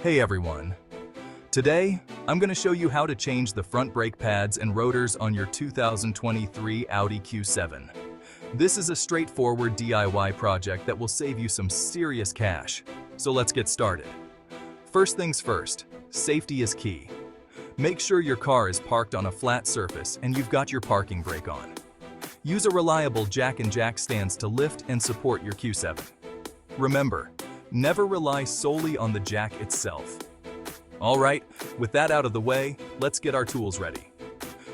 Hey everyone! Today, I'm going to show you how to change the front brake pads and rotors on your 2023 Audi Q7. This is a straightforward DIY project that will save you some serious cash. So let's get started. First things first, safety is key. Make sure your car is parked on a flat surface and you've got your parking brake on. Use a reliable jack and jack stands to lift and support your Q7. Remember, never rely solely on the jack itself. Alright, with that out of the way, let's get our tools ready.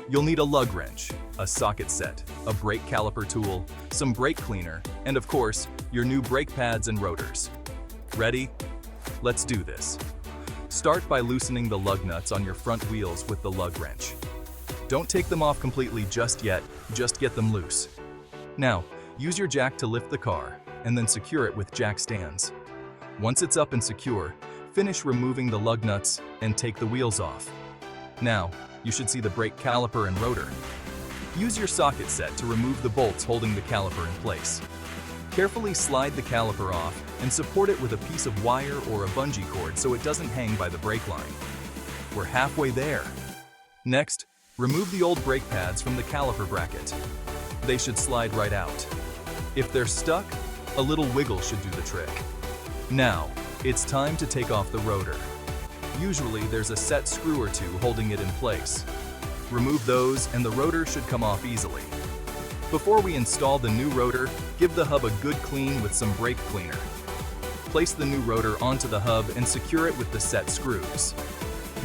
You'll need a lug wrench, a socket set, a brake caliper tool, some brake cleaner, and of course, your new brake pads and rotors. Ready? Let's do this. Start by loosening the lug nuts on your front wheels with the lug wrench. Don't take them off completely just yet, just get them loose. Now, use your jack to lift the car, and then secure it with jack stands. Once it's up and secure, finish removing the lug nuts and take the wheels off. Now, you should see the brake caliper and rotor. Use your socket set to remove the bolts holding the caliper in place. Carefully slide the caliper off and support it with a piece of wire or a bungee cord so it doesn't hang by the brake line. We're halfway there. Next, remove the old brake pads from the caliper bracket. They should slide right out. If they're stuck, a little wiggle should do the trick. Now, it's time to take off the rotor. Usually there's a set screw or two holding it in place. Remove those and the rotor should come off easily. Before we install the new rotor, give the hub a good clean with some brake cleaner. Place the new rotor onto the hub and secure it with the set screws.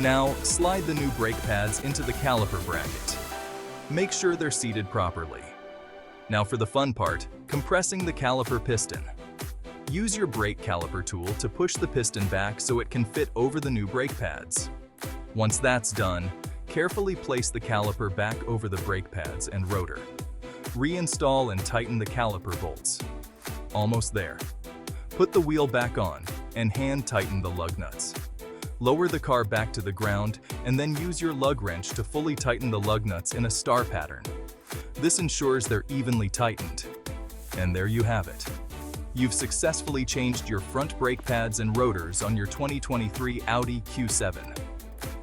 Now, slide the new brake pads into the caliper bracket. Make sure they're seated properly. Now for the fun part, compressing the caliper piston. Use your brake caliper tool to push the piston back so it can fit over the new brake pads. Once that's done, carefully place the caliper back over the brake pads and rotor. Reinstall and tighten the caliper bolts. Almost there. Put the wheel back on and hand tighten the lug nuts. Lower the car back to the ground and then use your lug wrench to fully tighten the lug nuts in a star pattern. This ensures they're evenly tightened. And there you have it. You've successfully changed your front brake pads and rotors on your 2023 Audi Q7.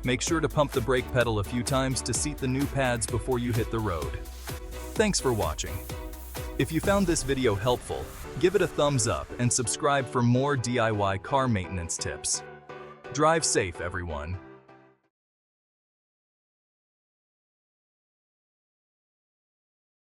Make sure to pump the brake pedal a few times to seat the new pads before you hit the road. Thanks for watching. If you found this video helpful, give it a thumbs up and subscribe for more DIY car maintenance tips. Drive safe, everyone.